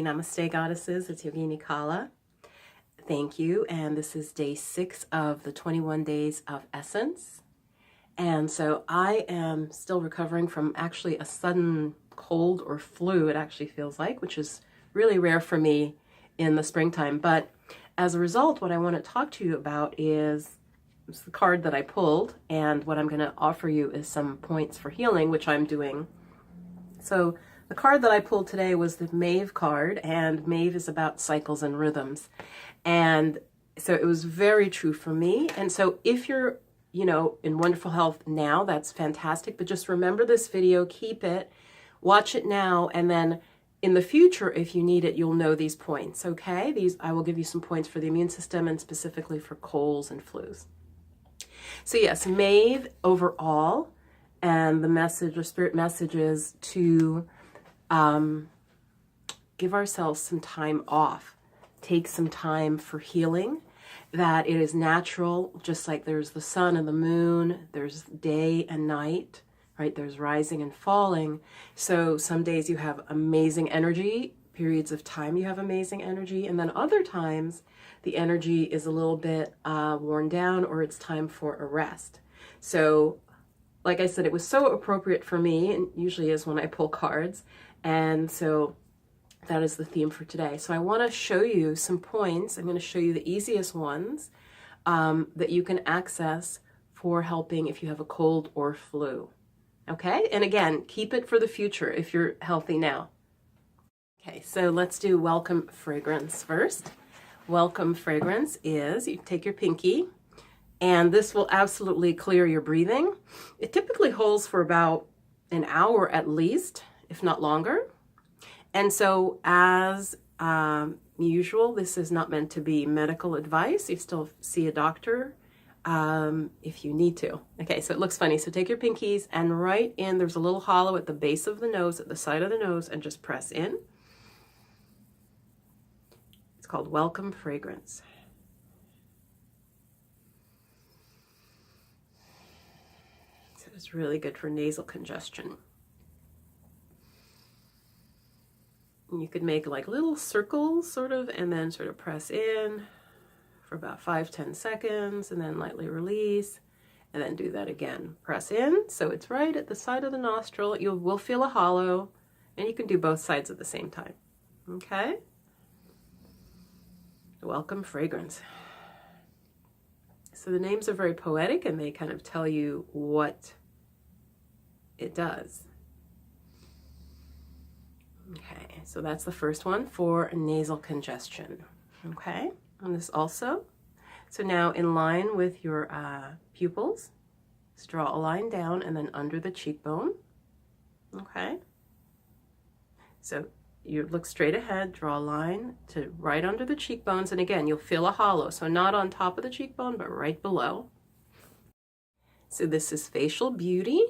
Hey, namaste goddesses, it's Yogini Kala. Thank you, and this is day 6 of the 21 days of essence. And so I am still recovering from actually a sudden cold or flu, it actually feels like, which is really rare for me in the springtime. But as a result, what I want to talk to you about is the card that I pulled, and what I'm going to offer you is some points for healing, which I'm doing. So the card that I pulled today was the Maeve card, and Maeve is about cycles and rhythms. And so it was very true for me. And so if you're, in wonderful health now, that's fantastic. But just remember this video, keep it, watch it now, and then in the future, if you need it, you'll know these points, okay? I will give you some points for the immune system and specifically for colds and flus. So yes, Maeve overall, and the message, or spirit message, is to give ourselves some time off, take some time for healing, that it is natural, just like there's the sun and the moon, there's day and night, right? There's rising and falling. So some days you have amazing energy, periods of time you have amazing energy, and then other times the energy is a little bit worn down, or it's time for a rest. So like I said, it was so appropriate for me, and usually is when I pull cards. And so that is the theme for today. So I want to show you some points. I'm going to show you the easiest ones that you can access for helping if you have a cold or flu. Okay? And again, keep it for the future if you're healthy now. Okay, so let's do welcome fragrance first. Welcome fragrance is, you take your pinky, and this will absolutely clear your breathing. It typically holds for about an hour at least, if not longer. And so as usual, this is not meant to be medical advice. You still see a doctor if you need to. Okay, so it looks funny. So take your pinkies and right in, there's a little hollow at the base of the nose, at the side of the nose, and just press in. It's called Welcome Fragrance. So it's really good for nasal congestion. You could make like little circles sort of, and then sort of press in for about 5-10 seconds, and then lightly release, and then do that again. Press in, so it's right at the side of the nostril. You will feel a hollow, and you can do both sides at the same time. Okay? Welcome fragrance. So the names are very poetic, and they kind of tell you what it does. Okay, so that's the first one for nasal congestion. Okay, and this also. So now in line with your pupils, just draw a line down and then under the cheekbone. Okay, so you look straight ahead, draw a line to right under the cheekbones, and again, you'll feel a hollow. So not on top of the cheekbone, but right below. So this is Facial Beauty,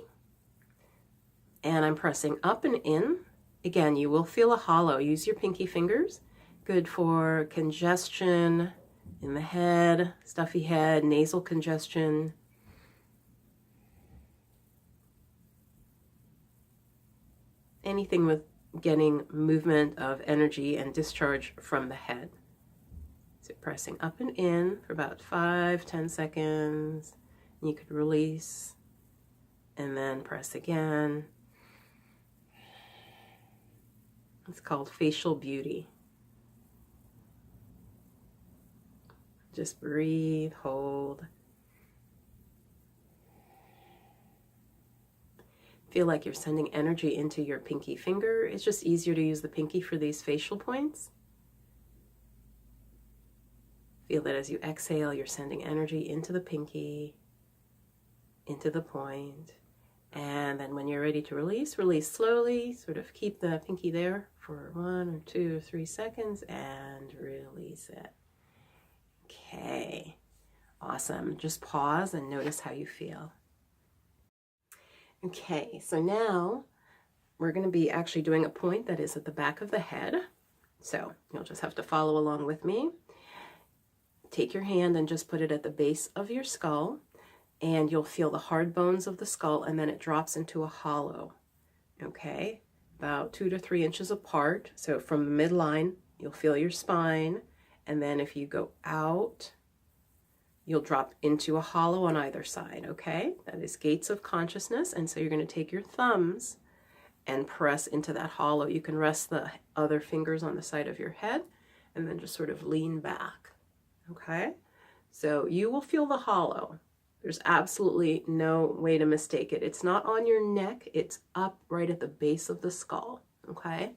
and I'm pressing up and in. Again, you will feel a hollow. Use your pinky fingers. Good for congestion in the head, stuffy head, nasal congestion. Anything with getting movement of energy and discharge from the head. So pressing up and in for about 5-10 seconds. And you could release and then press again. It's called Facial Beauty. Just breathe, hold. Feel like you're sending energy into your pinky finger. It's just easier to use the pinky for these facial points. Feel that as you exhale, you're sending energy into the pinky, into the point. And then when you're ready to release, release slowly. Sort of keep the pinky there for 1 or 2 or 3 seconds and release it. Okay, awesome. Just pause and notice how you feel. Okay, so now we're going to be actually doing a point that is at the back of the head. So you'll just have to follow along with me. Take your hand and just put it at the base of your skull, and you'll feel the hard bones of the skull, and then it drops into a hollow. Okay, about 2 to 3 inches apart. So from the midline, you'll feel your spine. And then if you go out, you'll drop into a hollow on either side, okay? That is gates of consciousness. And so you're going to take your thumbs and press into that hollow. You can rest the other fingers on the side of your head and then just sort of lean back, okay? So you will feel the hollow. There's absolutely no way to mistake it. It's not on your neck, it's up right at the base of the skull, okay?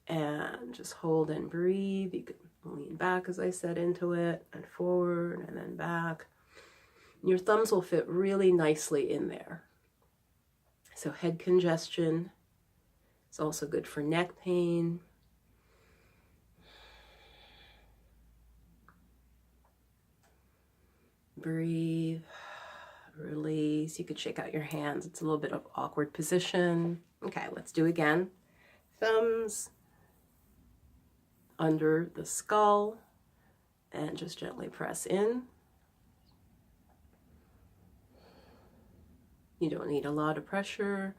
And just hold and breathe. You can lean back, as I said, into it, and forward, and then back. Your thumbs will fit really nicely in there. So head congestion is also good for neck pain. Breathe, release. You could shake out your hands. It's a little bit of awkward position. Okay, let's do again. Thumbs under the skull and just gently press in. You don't need a lot of pressure.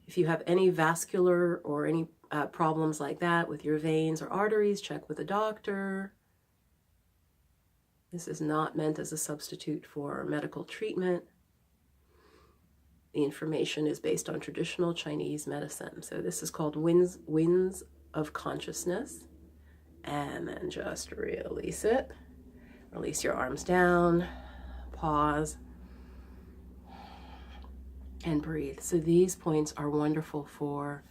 If you have any vascular or any problems like that with your veins or arteries, check with a doctor. This is not meant as a substitute for medical treatment. The information is based on traditional Chinese medicine. So this is called winds of consciousness. And then just release it. Release your arms down. Pause. And breathe. So these points are wonderful for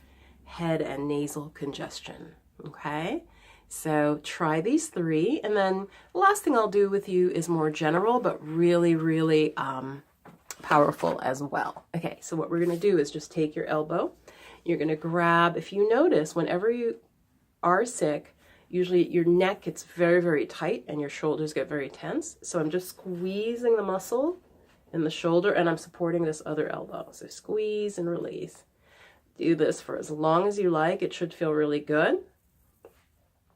head and nasal congestion. Okay? So try these 3, and then the last thing I'll do with you is more general, but really, really powerful as well. Okay, so what we're going to do is just take your elbow. You're going to grab, if you notice, whenever you are sick, usually your neck gets very, very tight and your shoulders get very tense. So I'm just squeezing the muscle in the shoulder, and I'm supporting this other elbow. So squeeze and release. Do this for as long as you like. It should feel really good.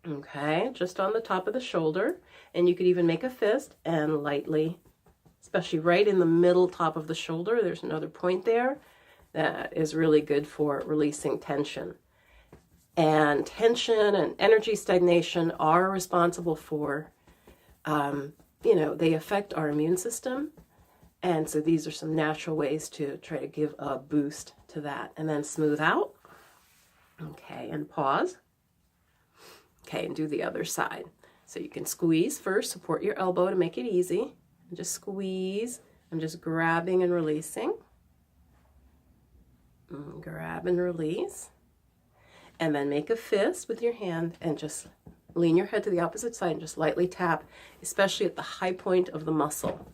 Okay, just on the top of the shoulder, and you could even make a fist and lightly, especially right in the middle top of the shoulder, there's another point there that is really good for releasing tension. And tension and energy stagnation are responsible for, they affect our immune system. And so these are some natural ways to try to give a boost to that. And then smooth out. Okay, and pause. Okay, and do the other side. So you can squeeze first, support your elbow to make it easy. And just squeeze. I'm just grabbing and releasing. Grab and release. And then make a fist with your hand and just lean your head to the opposite side and just lightly tap, especially at the high point of the muscle.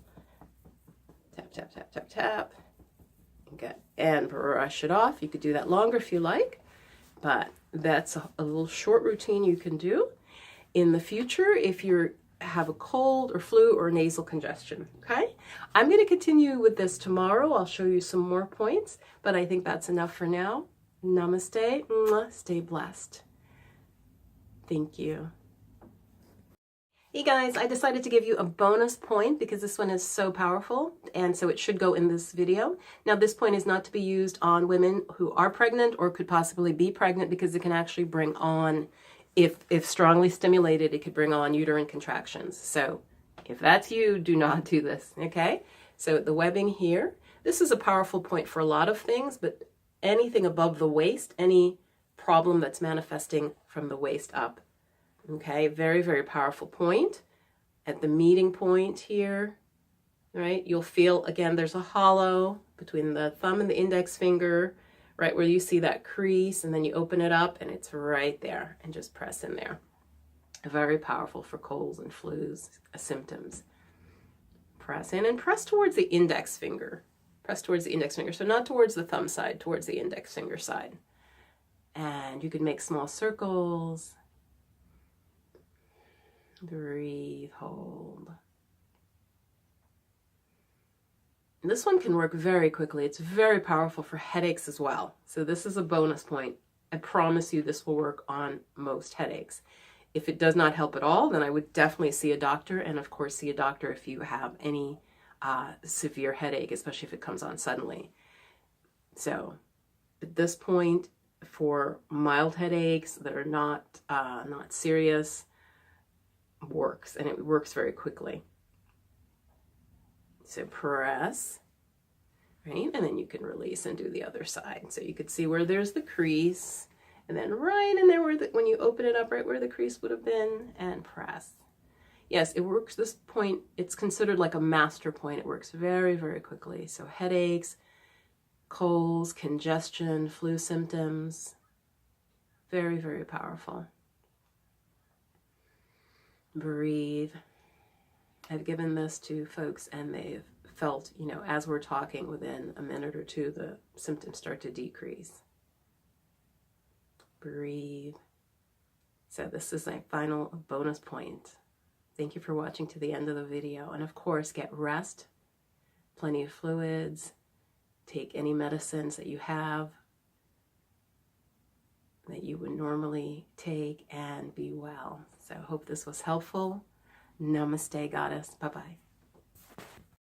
Tap, tap, tap, tap, tap. Okay, and brush it off. You could do that longer if you like, but that's a little short routine you can do in the future if you have a cold or flu or nasal congestion, okay? I'm going to continue with this tomorrow. I'll show you some more points, but I think that's enough for now. Namaste. Stay blessed. Thank you. Hey guys, I decided to give you a bonus point because this one is so powerful, and so it should go in this video. Now, this point is not to be used on women who are pregnant or could possibly be pregnant, because it can actually bring on, if strongly stimulated, it could bring on uterine contractions. So if that's you, do not do this, okay? So the webbing here, this is a powerful point for a lot of things, but anything above the waist, any problem that's manifesting from the waist up. Okay, very, very powerful point. At the meeting point here, right, you'll feel, again, there's a hollow between the thumb and the index finger, right where you see that crease, and then you open it up and it's right there, and just press in there. Very powerful for colds and flus, symptoms. Press in and press towards the index finger. Press towards the index finger, so not towards the thumb side, towards the index finger side. And you can make small circles. Breathe, hold. And this one can work very quickly. It's very powerful for headaches as well. So this is a bonus point. I promise you this will work on most headaches. If it does not help at all, then I would definitely see a doctor, and of course see a doctor if you have any severe headache, especially if it comes on suddenly. So at this point, for mild headaches that are not serious, works, and it works very quickly. So press, right? And then you can release and do the other side. So you could see where there's the crease, and then right in there when you open it up, right where the crease would have been, and press. Yes, it works. This point, it's considered like a master point. It works very, very quickly. So headaches, colds, congestion, flu symptoms, very, very powerful. Breathe. I've given this to folks and they've felt, you know, as we're talking, within a minute or two, the symptoms start to decrease. Breathe. So this is my final bonus point. Thank you for watching to the end of the video. And of course, get rest, plenty of fluids, take any medicines that you have that you would normally take, and be well. So I hope this was helpful. Namaste, Goddess. Bye-bye.